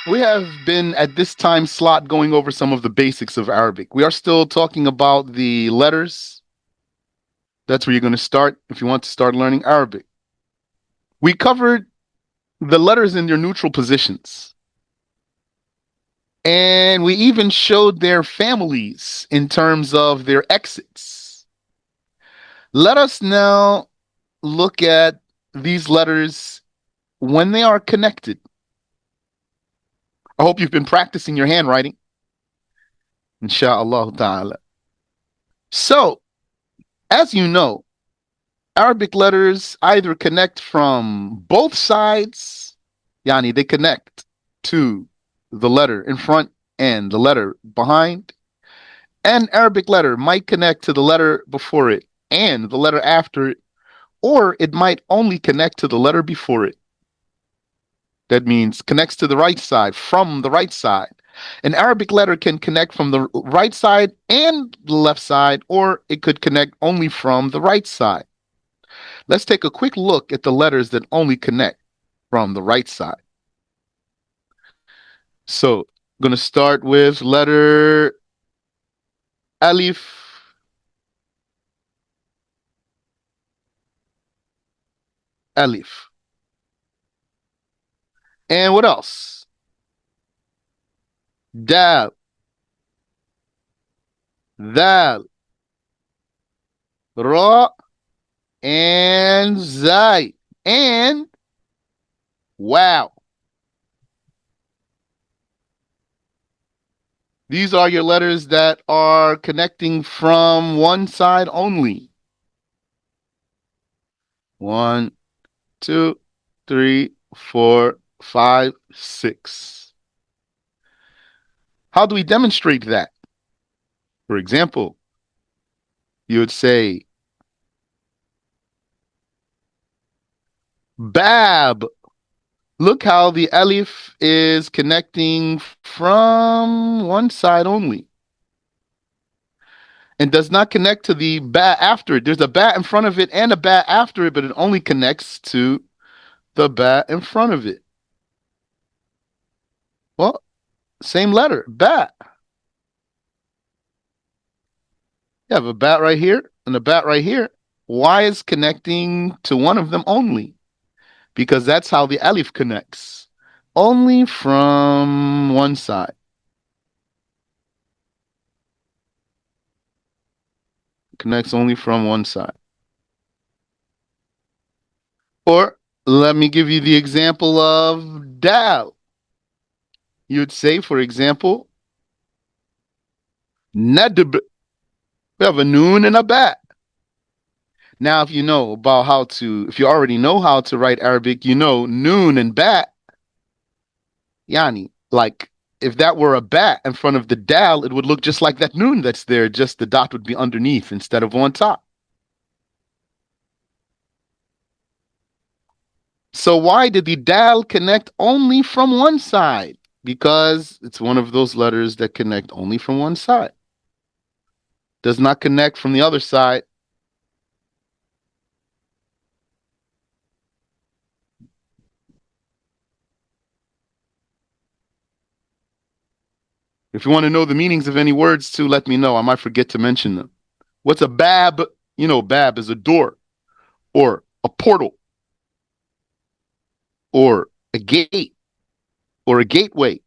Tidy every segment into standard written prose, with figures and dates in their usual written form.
We have been at this time slot going over some of the basics of Arabic. We are still talking about the letters. That's where you're going to start if you want to start learning Arabic. We covered the letters in their neutral positions. And we even showed their families in terms of their exits. Let us now look at these letters when they are connected. I hope you've been practicing your handwriting, inshallah ta'ala. So, as you know, Arabic letters either connect from both sides, yani they connect to the letter in front and the letter behind. An Arabic letter might connect to the letter before it and the letter after it, or it might only connect to the letter before it. That means connects to the right side, from the right side. An Arabic letter can connect from the right side and the left side, or it could connect only from the right side. Let's take a quick look at the letters that only connect from the right side. So, I'm going to start with letter Alif, Alif. And what else? Dal, Dal, Ra, and Zai. And wow. These are your letters that are connecting from one side only. One, two, three, four, five, six. How do we demonstrate that? For example, you would say Bab. Look how the Alif is connecting from one side only and does not connect to the Ba after it. There's a Ba in front of it and a Ba after it, but it only connects to the Ba in front of it. Well, same letter, Ba. You have a bat right here and a bat right here. Why is connecting to one of them only? Because that's how the alif connects. Only from one side. Connects only from one side. Or let me give you the example of dal. You'd say, for example, nadb. We have a noon and a bat. Now, if you know about if you already know how to write Arabic, you know noon and bat, yani, like if that were a bat in front of the dal, it would look just like that noon that's there, just the dot would be underneath instead of on top. So why did the dal connect only from one side? Because it's one of those letters that connect only from one side. Does not connect from the other side. If you want to know the meanings of any words too, let me know. I might forget to mention them. What's a bab? You know, bab is a door or a portal or a gate or a gateway.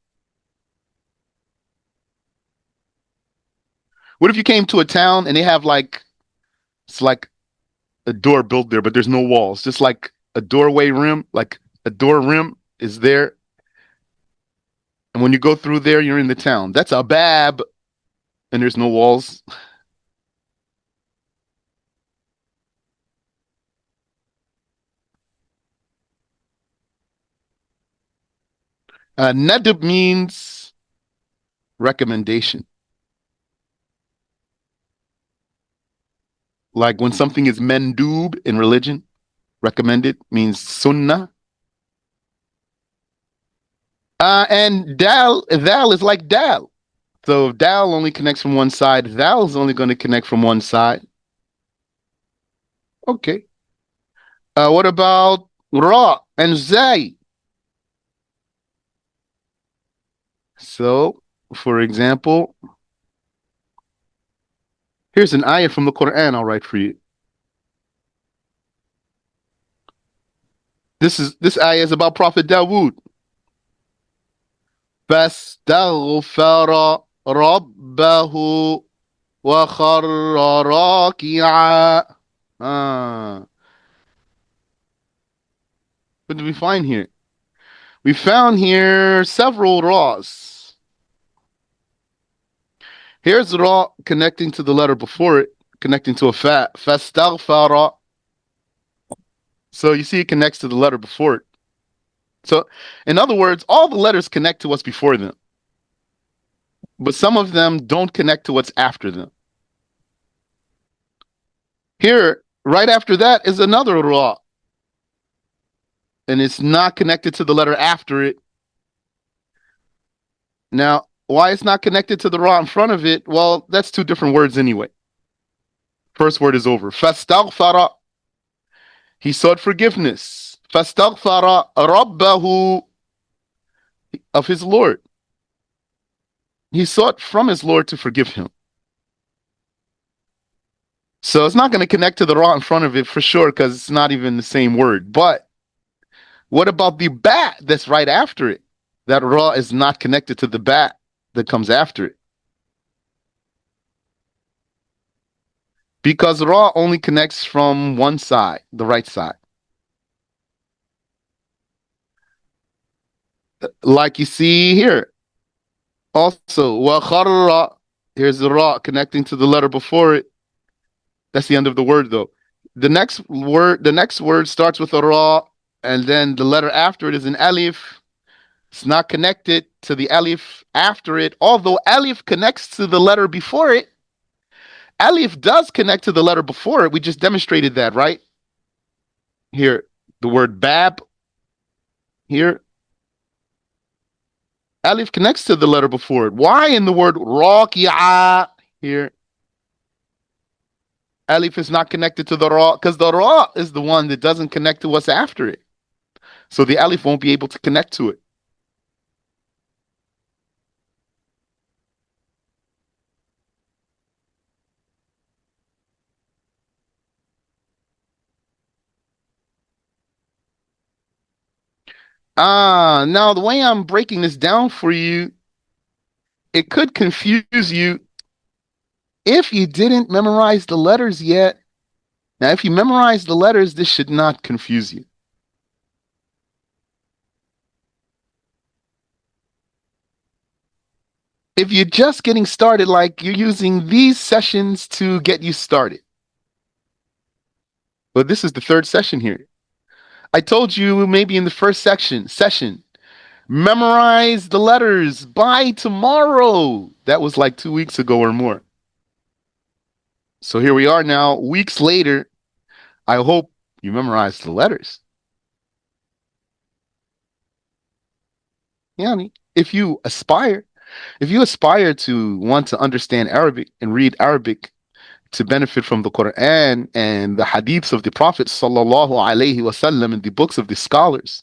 What if you came to a town and they have it's like a door built there, but there's no walls, just like a doorway rim, like a door rim is there. And when you go through there, you're in the town. That's a bab, and there's no walls. Nadab means recommendation. Like when something is mendub in religion, recommended means sunnah. And dal is like dal. So if dal only connects from one side, dal is only going to connect from one side. Okay. What about ra and zay? So, for example, here's an ayah from the Quran I'll write for you. This ayah is about Prophet Dawood. فاستغفر ربه وخر راكعا. Ah, what did we find here? We found here several raws. Here's the raw connecting to the letter before it, connecting to a fa. Fastaghfara. So you see it connects to the letter before it. So, in other words, all the letters connect to what's before them, but some of them don't connect to what's after them. Here, right after that is another ra, and it's not connected to the letter after it. Now, why it's not connected to the ra in front of it? Well, that's two different words anyway. First word is over. Fastaghfara. He sought forgiveness. Fastaghfara rabbahu, of his Lord. He sought from his Lord to forgive him. So it's not going to connect to the ra in front of it for sure because it's not even the same word. But what about the bat that's right after it? That ra is not connected to the bat that comes after it. Because ra only connects from one side, the right side. Like you see here. Also, wa kharra, here's the ra connecting to the letter before it. That's the end of the word though. The next word starts with a ra, and then the letter after it is an alif. It's not connected to the alif after it, although alif connects to the letter before it. Alif does connect to the letter before it. We just demonstrated that, right? Here, the word bab, here, alif connects to the letter before it. Why in the word raki'a here? Alif is not connected to the ra because the ra is the one that doesn't connect to what's after it. So the alif won't be able to connect to it. Now the way I'm breaking this down for you, it could confuse you if you didn't memorize the letters yet. Now, if you memorize the letters, this should not confuse you. If you're just getting started, like you're using these sessions to get you started. But this is the third session here. I told you maybe in the first session, memorize the letters by tomorrow. That was like 2 weeks ago or more. So here we are now, weeks later. I hope you memorized the letters. Yeah, if you aspire to want to understand Arabic and read Arabic to benefit from the Quran and the hadiths of the Prophet sallallahu alaihi wasallam and the books of the scholars.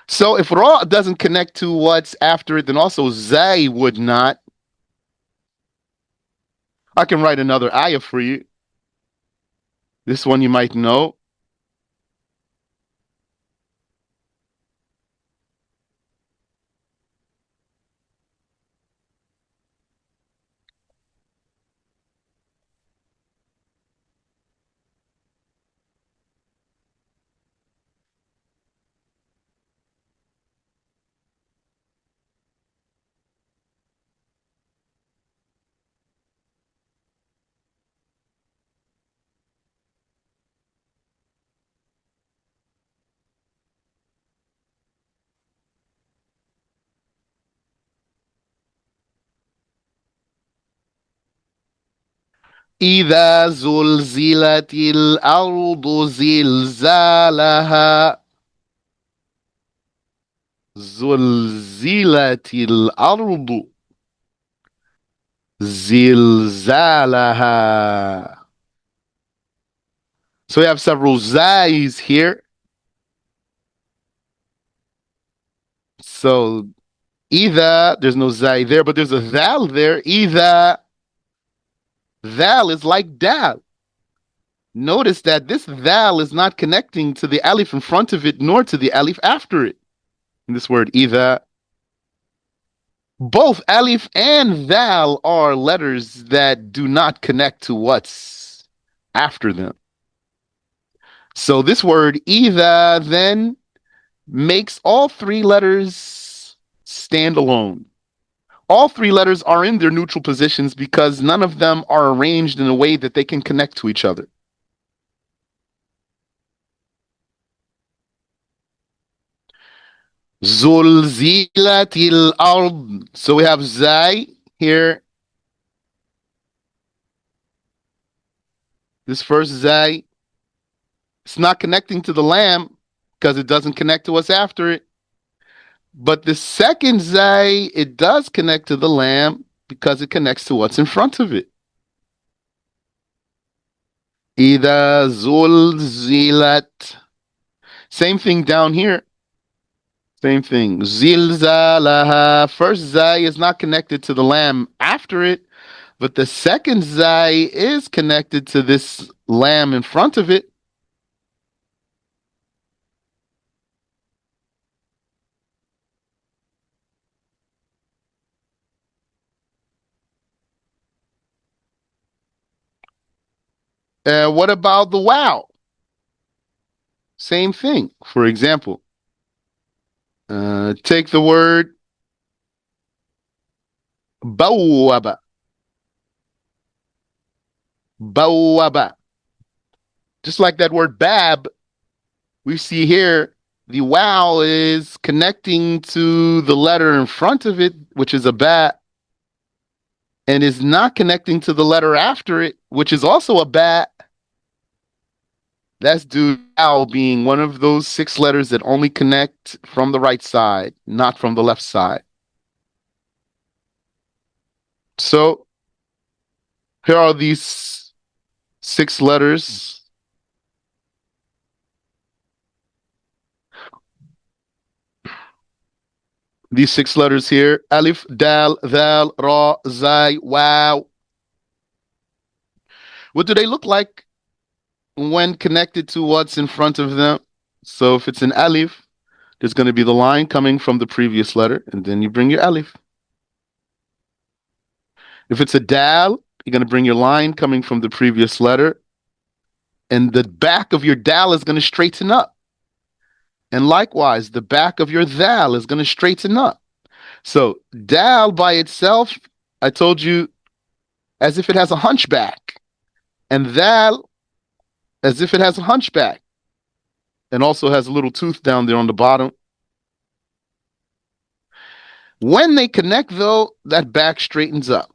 So if Ra doesn't connect to what's after it, then also Zay would not. I can write another ayah for you. This one you might know. إذا زلزلت الأرض زلزالها. زلزلت الأرض زلزالها. So we have several zais here. So either there's no zai there, but there's a thal there. Either thal is like dal. Notice that this thal is not connecting to the alif in front of it, nor to the alif after it. In this word, either both alif and thal are letters that do not connect to what's after them. So this word either then makes all three letters stand alone. All three letters are in their neutral positions because none of them are arranged in a way that they can connect to each other. Zulzilatil ard. So we have zai here. This first zai, it's not connecting to the lamb because it doesn't connect to what's after it. But the second zai, it does connect to the lamb because it connects to what's in front of it. Ida zulzilat. Same thing down here. Same thing. Zilzalaha. First zai is not connected to the lamb after it, but the second zai is connected to this lamb in front of it. What about the wow? Same thing. For example, take the word bawaba. Bawaba. Just like that word bab, we see here the wow is connecting to the letter in front of it, which is a bat, and is not connecting to the letter after it, which is also a bat. That's due to wow being one of those six letters that only connect from the right side, not from the left side. So here are these six letters. These six letters here: alif, dal, thal, ra, zai, wow. What do they look like when connected to what's in front of them? So if it's an alif, there's going to be the line coming from the previous letter, and then you bring your alif. If it's a dal, you're going to bring your line coming from the previous letter, and the back of your dal is going to straighten up. And likewise, the back of your thal is going to straighten up. So dal by itself, I told you, as if it has a hunchback, and thal as if it has a hunchback, and also has a little tooth down there on the bottom. When they connect, though, that back straightens up.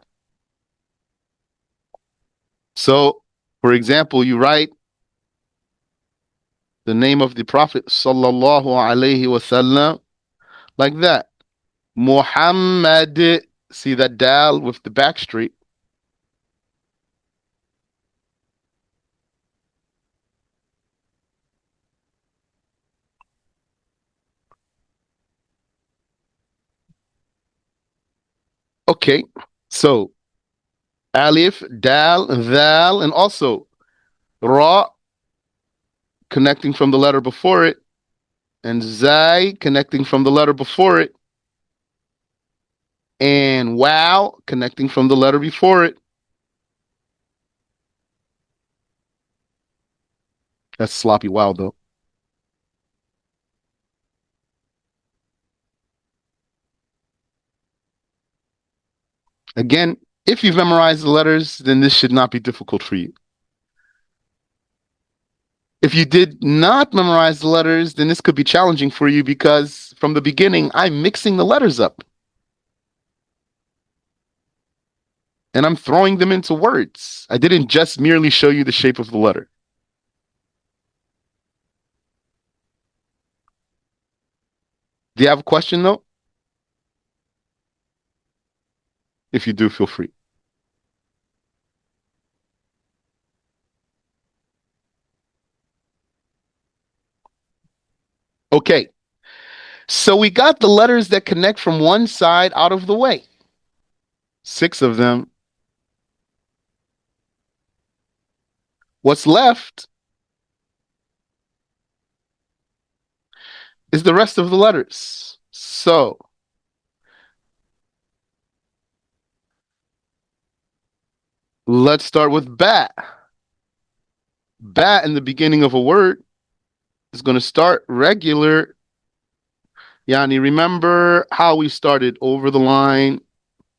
So, for example, you write the name of the Prophet sallallahu alaihi wasallam like that. Muhammad. See that dal with the back straight. Okay, so alif, dal, thal, and also ra connecting from the letter before it, and zai connecting from the letter before it, and wow connecting from the letter before it. That's sloppy wow, though. Again, if you've memorized the letters, then this should not be difficult for you. If you did not memorize the letters, then this could be challenging for you because from the beginning, I'm mixing the letters up and I'm throwing them into words. I didn't just merely show you the shape of the letter. Do you have a question, though? If you do, feel free. Okay, so we got the letters that connect from one side out of the way. 6 of them. What's left is the rest of the letters. So let's start with bat. Bat in the beginning of a word is going to start regular. Yani, remember how we started over the line?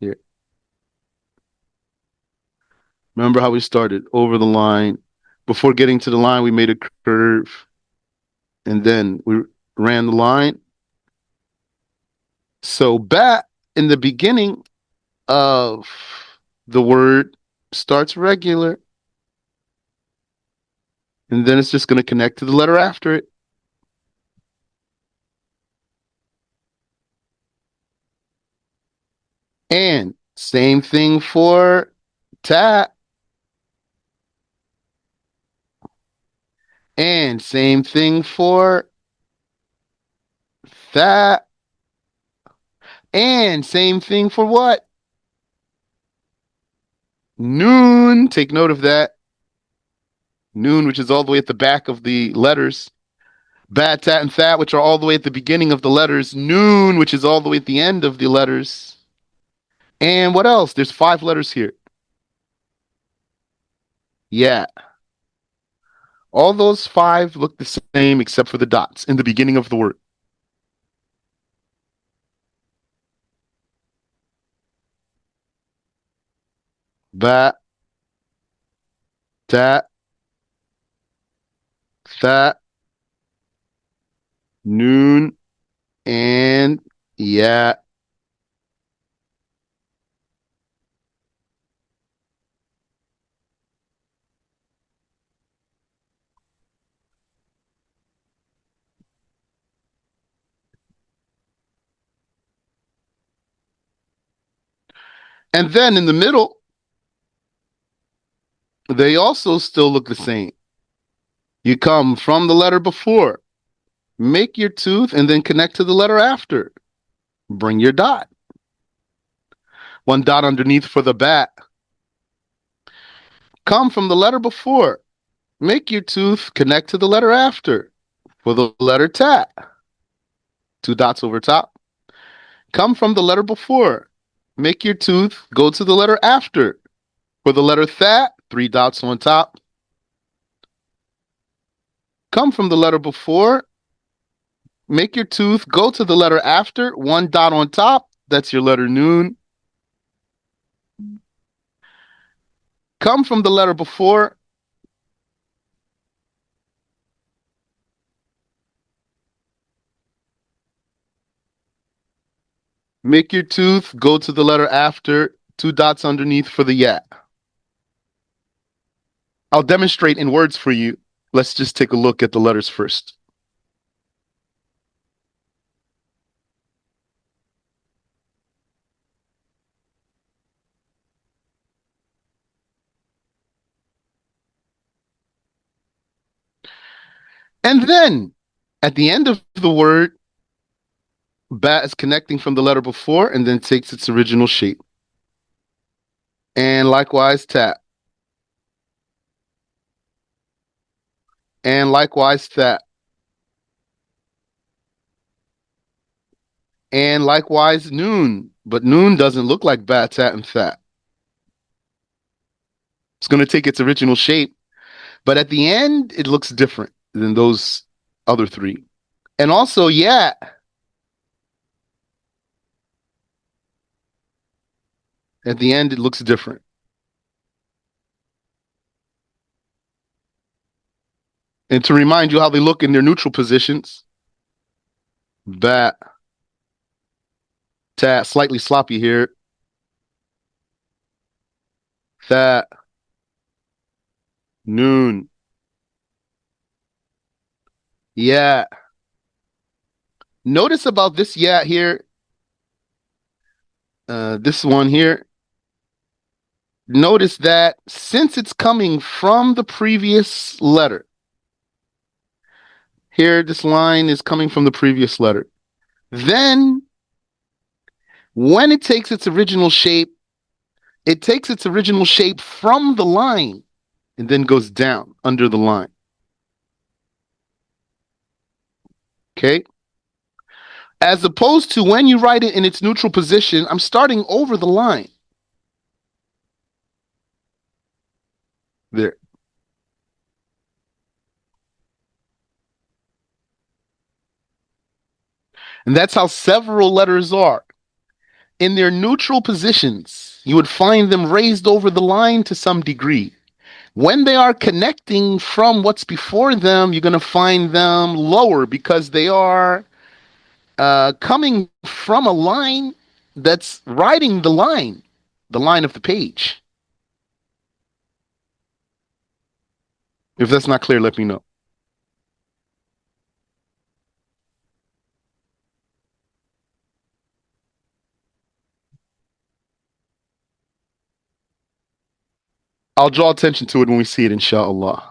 Here. Remember how we started over the line? Before getting to the line, we made a curve and then we ran the line. So bat in the beginning of the word starts regular, and then it's just going to connect to the letter after it. And same thing for tat. And same thing for that. And same thing for what? Noon. Take note of that. Noon, which is all the way at the back of the letters. Bat, tat, and that, which are all the way at the beginning of the letters. Noon, which is all the way at the end of the letters. And what else? There's 5 letters here. Yeah. All those 5 look the same except for the dots in the beginning of the word. Bat, tat, that, noon, and yeah. And then in the middle, they also still look the same. You come from the letter before, make your tooth, and then connect to the letter after. Bring your dot. 1 dot underneath for the bat. Come from the letter before, make your tooth, connect to the letter after. For the letter tat, 2 dots over top. Come from the letter before, make your tooth, go to the letter after. For the letter that, 3 dots on top. Come from the letter before, make your tooth, go to the letter after, 1 dot on top. That's your letter noon. Come from the letter before, make your tooth, go to the letter after, 2 dots underneath for the ya. I'll demonstrate in words for you. Let's just take a look at the letters first. And then at the end of the word, bat is connecting from the letter before and then takes its original shape. And likewise, tat. And likewise, that. And likewise, noon. But noon doesn't look like bat, tat, and that. It's going to take its original shape. But at the end, it looks different than those other 3. And also, yeah. At the end, it looks different. And to remind you how they look in their neutral positions, bat, tat, slightly sloppy here. That, noon. Yeah. Notice about this yeah here, this one here. Notice that since it's coming from the previous letter, Here, this line is coming from the previous letter. Then, when it takes its original shape, it takes its original shape from the line and then goes down under the line. Okay? As opposed to when you write it in its neutral position, I'm starting over the line. There. And that's how several letters are. In their neutral positions, you would find them raised over the line to some degree. When they are connecting from what's before them, you're going to find them lower because they are coming from a line that's riding the line of the page. If that's not clear, let me know. I'll draw attention to it when we see it, inshallah.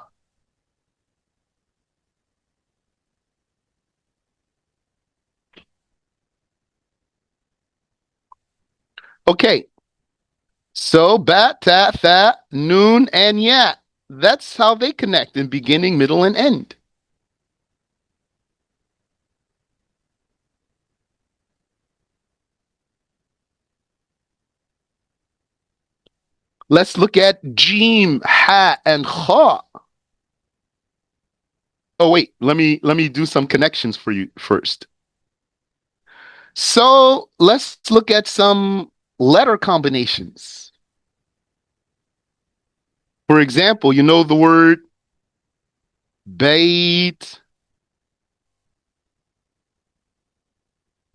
Okay, so bat, tat, tha, noon, and yat. That's how they connect in beginning, middle, and end. Let's look at jim, ha, and kha. Oh wait, let me do some connections for you first. So let's look at some letter combinations. For example, you know the word bait.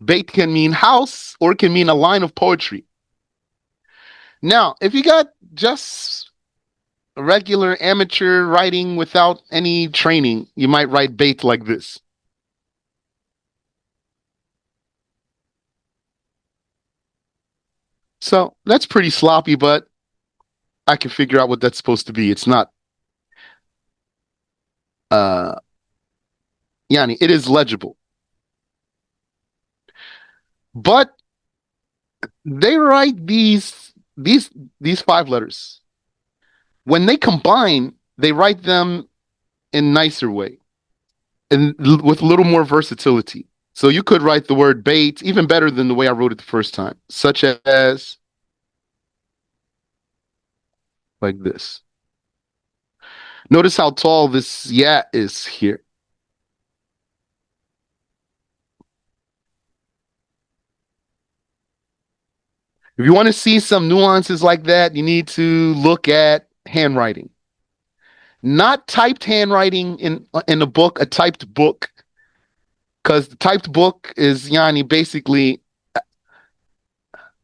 Bait can mean house or it can mean a line of poetry. Now, if you got just regular amateur writing without any training, you might write bait like this. So that's pretty sloppy, but I can figure out what that's supposed to be. It's not, uh, yani, it is legible. But they write these five letters. When they combine, they write them in nicer way and with a little more versatility. So you could write the word bait even better than the way I wrote it the first time, such as like this. Notice how tall this yeah is here. If you want to see some nuances like that, you need to look at handwriting. Not typed handwriting in a book, a typed book, because the typed book is yani basically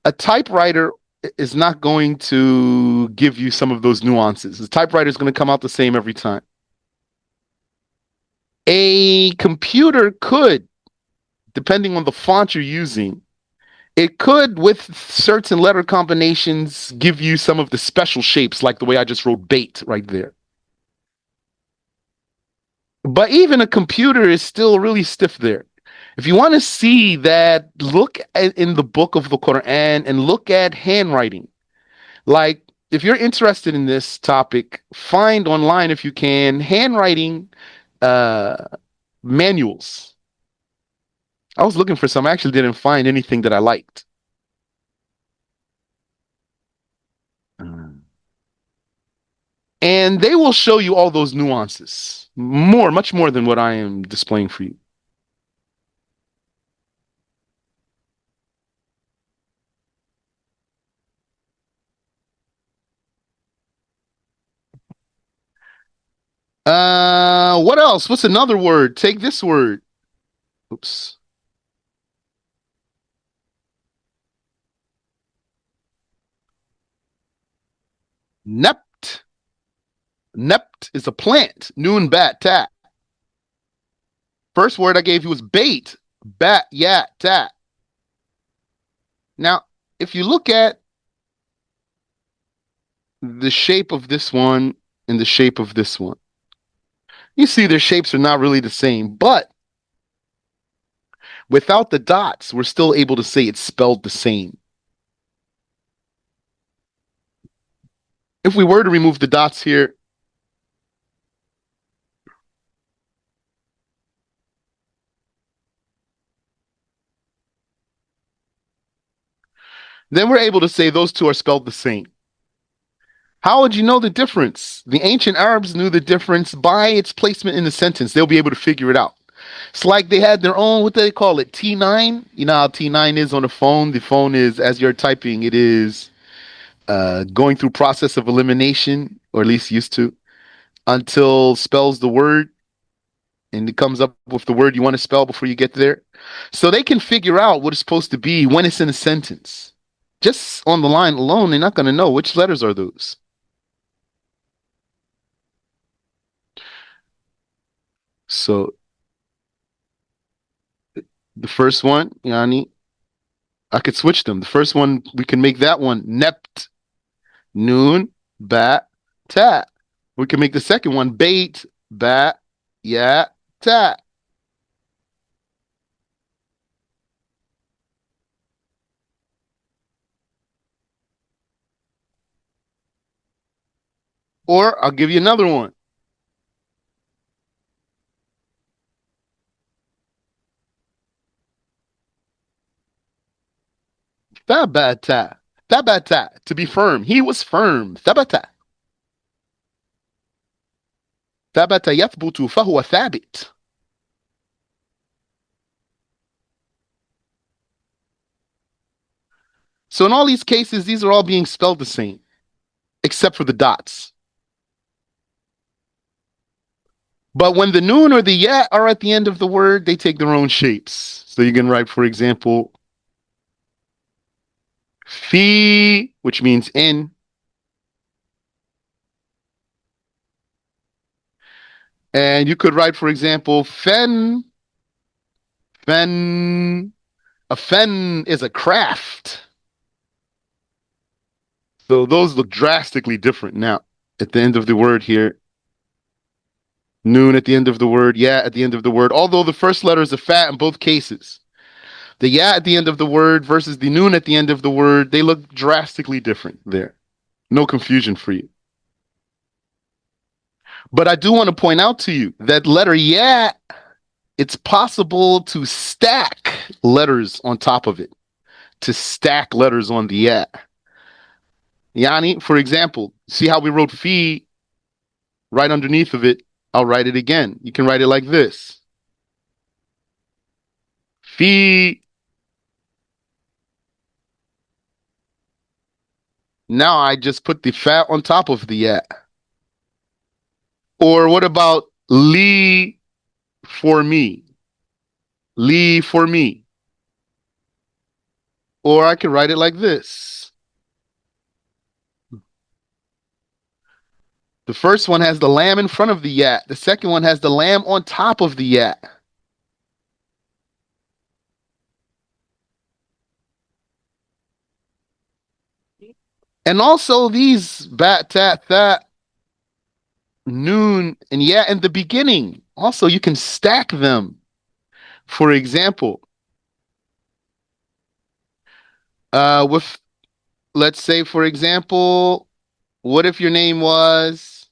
a typewriter is not going to give you some of those nuances. The typewriter is going to come out the same every time. A computer could, depending on the font you're using, it could, with certain letter combinations, give you some of the special shapes, like the way I just wrote bait right there. But even a computer is still really stiff there. If you want to see that, look in the book of the Quran and look at handwriting. Like, if you're interested in this topic, find online if you can handwriting uh, manuals. I was looking for some. I actually didn't find anything that I liked. Mm. And they will show you all those nuances more, much more than what I am displaying for you. What else? What's another word? Take this word. Oops. Nept. Nept is a plant. Noon, bat, tat. First word I gave you was bait. Bat, yat, tat. Now, if you look at the shape of this one and the shape of this one, You see their shapes are not really the same, but without the dots, we're still able to say it's spelled the same. If we were to remove the dots here, then we're able to say those two are spelled the same. How would you know the difference? The ancient Arabs knew the difference by its placement in the sentence. They'll be able to figure it out. It's like they had their own, what do they call it, T9. You know how T9 is on a phone? The phone is, as you're typing, it is going through process of elimination, or at least used to, until spells the word and it comes up with the word you want to spell before you get there. So they can figure out what it's supposed to be when it's in a sentence. Just on the line alone, they're not going to know which letters are those. So the first one, Yani, I could switch them. The first one, we can make that one nept, noon, bat, tat. We can make the second one bait, bat, yeah, tat. Or I'll give you another one. Thabata. Thabata. To be firm. He was firm. Thabata. ثبت يثبت فهو ثابت. So in all these cases, these are all being spelled the same, except for the dots. But when the noon or the ya are at the end of the word, they take their own shapes. So you can write, for example, fi, which means in. And you could write, for example, fen. Fen. A fen is a craft. So those look drastically different now at the end of the word here. Noon at the end of the word, yeah at the end of the word. Although the first letter is a fat in both cases. The yeah at the end of the word versus the noon at the end of the word, they look drastically different there. No confusion for you. But I do want to point out to you that letter yeah, it's possible to stack letters on top of it, to stack letters on the yeah. Yani, for example, see how we wrote fee right underneath of it? I'll write it again. You can write it like this. Fee. Now I just put the fat on top of the yeah. Or what about Lee for me? Lee for me. Or I could write it like this. The first one has the lamb in front of the yat. The second one has the lamb on top of the yat. And also these bat, tat, that, noon, and yeah in the beginning. Also, you can stack them. For example, with, let's say, for example, what if your name was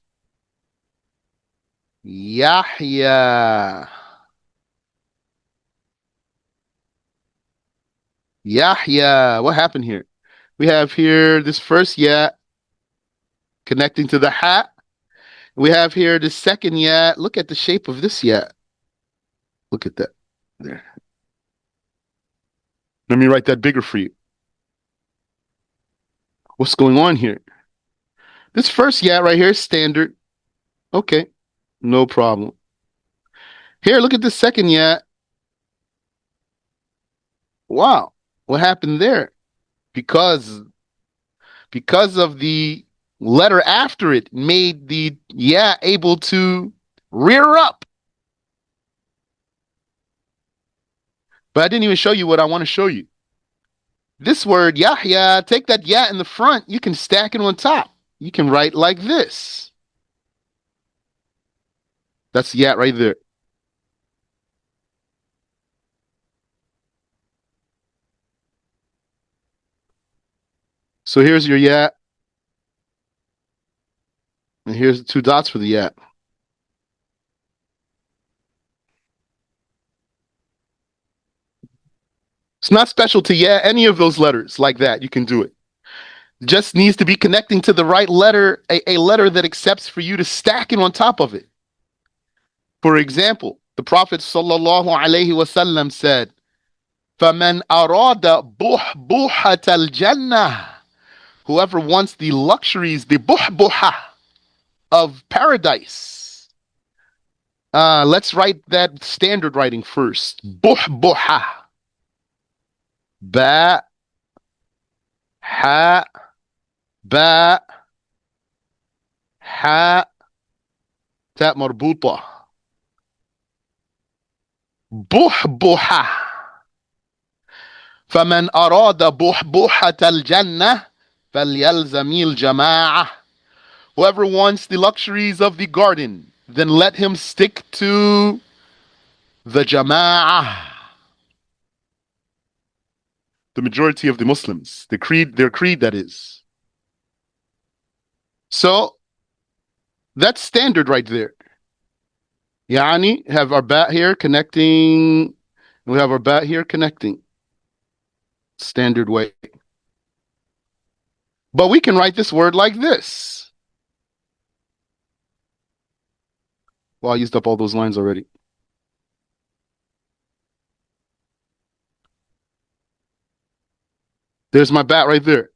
Yahya? Yahya. What happened here? We have here this first ya connecting to the hat. We have here the second ya. Look at the shape of this ya. Look at that. There. Let me write that bigger for you. What's going on here? This first ya right here is standard. Okay, no problem. Here, look at the second ya. Wow, what happened there? Because of the letter after it made the yeah able to rear up. But I didn't even show you what I want to show you. This word Yahya, take that ya in the front, you can stack it on top. You can write like this. That's yat right there. So here's your yat, and here's the two dots for the yat. It's not special to yat, any of those letters like that. You can do it. Just needs to be connecting to the right letter, a letter that accepts for you to stack it on top of it. For example, the Prophet sallallahu alaihi wasallam said, فَمَنْ أَرَادَ بُحْبُحَةَ الْجَنَّةِ. Whoever wants the luxuries, the buhbuha of paradise. Let's write that standard writing first. Buhbuha. Ba, ha, ba, ha, ta marbuta. Buhbuha. فمن أراد بحبوحة الجنة فليلزم الجماعة. Whoever wants the luxuries of the garden, then let him stick to the jama'ah, the majority of the Muslims, their creed that is. So that's standard right there. Yani, have our bat here connecting. We have our bat here connecting. Standard way. But we can write this word like this. Well, I used up all those lines already. There's my bat right there.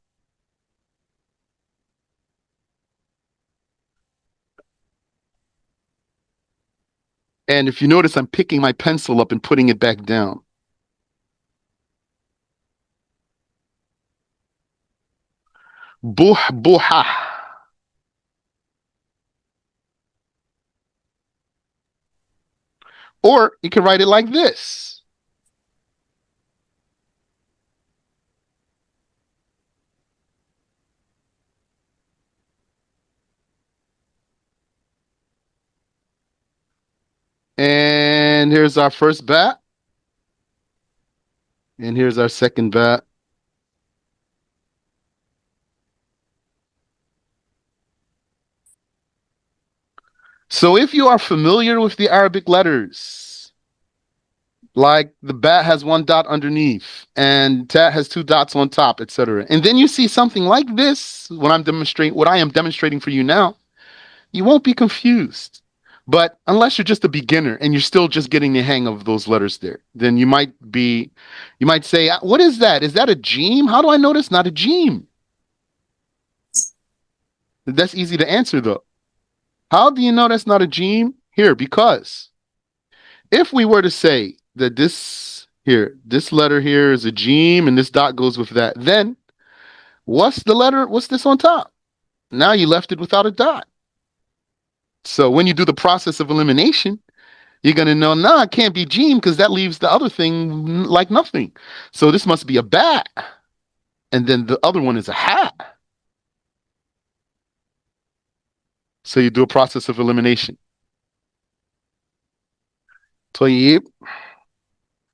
And if you notice, I'm picking my pencil up and putting it back down. Buhbuha. Or you can write it like this. And here's our first bat. And here's our second bat. So if you are familiar with the Arabic letters, like the bat has one dot underneath and tat has two dots on top, etc. And then you see something like this, what I am demonstrating for you now, you won't be confused. But unless you're just a beginner and you're still just getting the hang of those letters there, then you might say, what is that? Is that a gene? How do I know that's not a gene? That's easy to answer though. How do you know that's not a gene? Here, because if we were to say that this letter here is a gene and this dot goes with that, then what's this on top? Now you left it without a dot. So when you do the process of elimination, you're going to know, nah, it can't be gene because that leaves the other thing like nothing. So this must be a bat. And then the other one is a hat. So you do a process of elimination. طيب.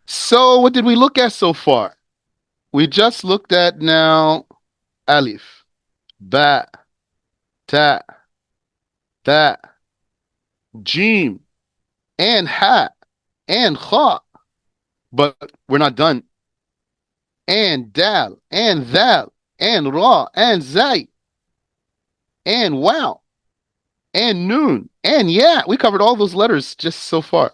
So what did we look at so far? We just looked at now alif, ba, ta, ta, jim, and ha, and kha. But we're not done. And dal, and thal, and ra, and zay, and wow, and noon, and yeah. We covered all those letters just so far.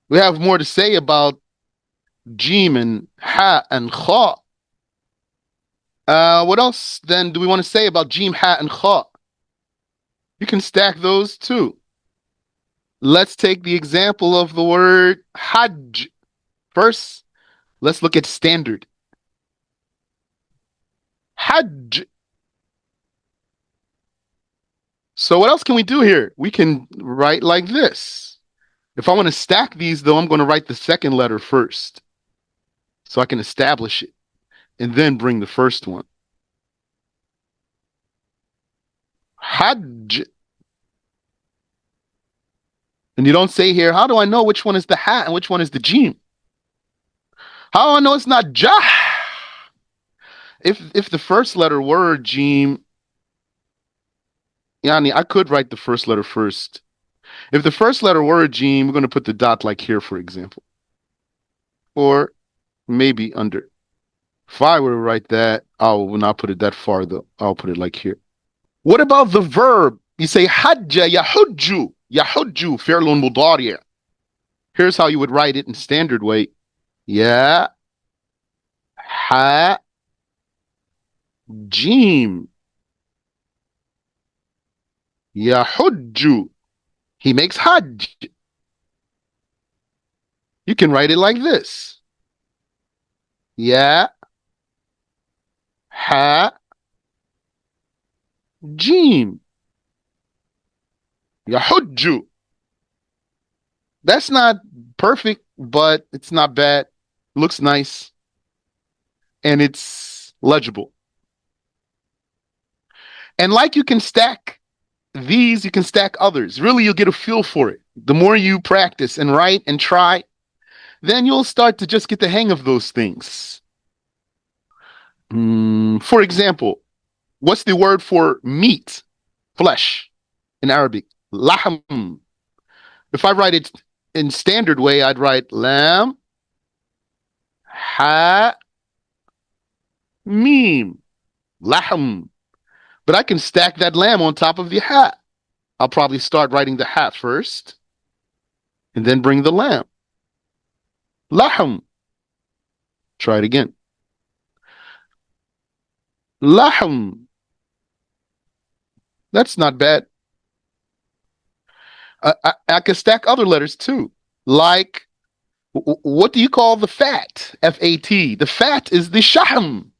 We have more to say about jim and ha and kha. What else then do we want to say about jim, ha, and kha? You can stack those too. Let's take the example of the word hajj. First, let's look at standard. Hajj. So what else can we do here? We can write like this. If I want to stack these, though, I'm going to write the second letter first so I can establish it and then bring the first one. Hajj. And you don't say here, how do I know which one is the ha and which one is the jim? How do I know it's not jah? If the first letter were jim, yani, I could write the first letter first. If the first letter were a jim, we're going to put the dot like here, for example. Or maybe under. If I were to write that, I will not put it that far, though. I'll put it like here. What about the verb? You say hajja yahujju. Yahujju, fi'lun mudari'. Here's how you would write it in standard way. Ya, ha, jim. Yahujju. He makes hajj. You can write it like this. Ya, ha, jim. Yahujju. That's not perfect, but it's not bad. Looks nice. And it's legible. And like you can stack these, you can stack others. Really, you'll get a feel for it. The more you practice and write and try, then you'll start to just get the hang of those things. For example, what's the word for meat, flesh in Arabic? Lahm. If I write it in standard way, I'd write lam, ha, mim, lahm. But I can stack that lamb on top of the ha. I'll probably start writing the ha first, and then bring the lamb. Lahm. Try it again. Lahm. That's not bad. I can stack other letters too. Like, what do you call the fat? F-A-T. The fat is the shahm.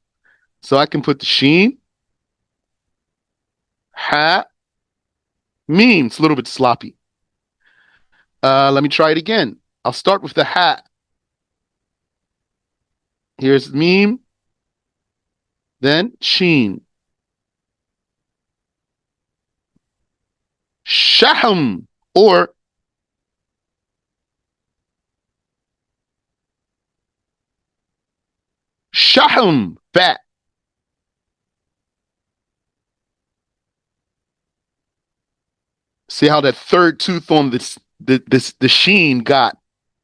So I can put the sheen, ha, mim. It's a little bit sloppy. Let me try it again. I'll start with the ha. Here's mim, then sheen. Shahm, or shahm, fat. See how that third tooth on the sheen got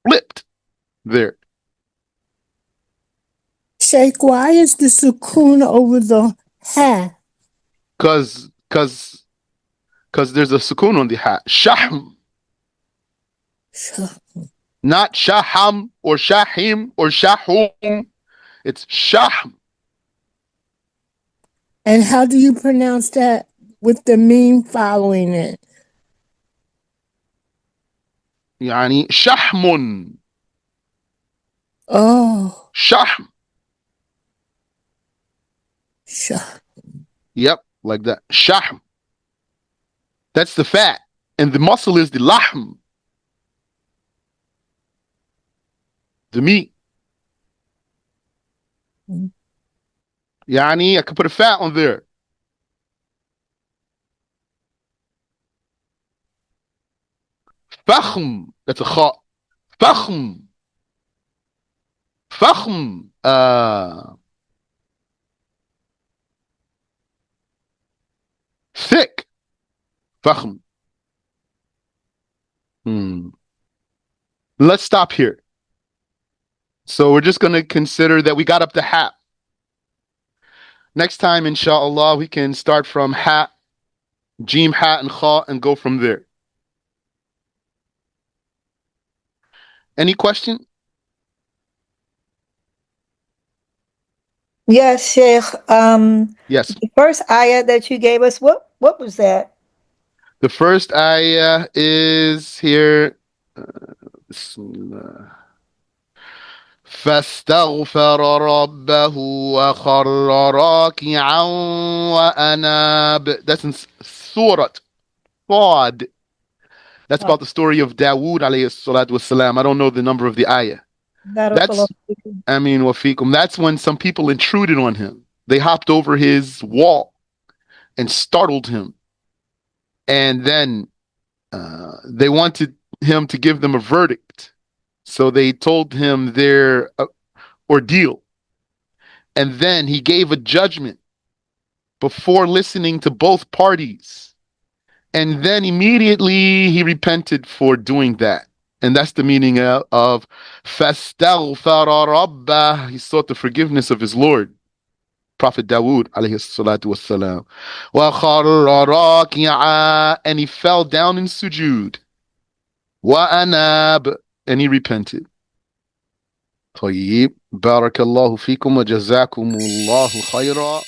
flipped there. Sheikh, why is the sukoon over the ha? Cause there's a sukoon on the ha. Shahm. Not shaham or shahim or shahum. It's shahm. And how do you pronounce that with the meme following it? يعني شحم. Oh, Shahm. shah. Yep, like that. Shahm. That's the fat. And the muscle is the lahm. The meat. يعني I could put a fat on there. فخم. That's a kha. فخم. فخم. Thick. فخم. Let's stop here. So we're just going to consider that we got up to ha. Next time, inshallah, we can start from ha, jim, ha, and kha, and go from there. Any question? Yes, Sheikh. Yes. The first ayah that you gave us, what was that? The first ayah is here. Bismillah. فاستغفر ربه وخر راكعا وأناب. That's in Surah Sad. That's about the story of Dawood alayhi salatu wasalam. I don't know the number of the ayah. That's, wafikum. That's when some people intruded on him. They hopped over his wall and startled him. And then they wanted him to give them a verdict. So they told him their ordeal. And then he gave a judgment before listening to both parties. And then immediately he repented for doing that. And that's the meaning of فَاسْتَغْفَرَ رَبَّهُ. He sought the forgiveness of his Lord. Prophet Dawood alayhi salatu wassalam. وَخَرَّ رَاكِعًا. And he fell down in sujood. وَأَنَابَ. And he repented. طيب بارك الله فيكم وجزاكم الله خيرا.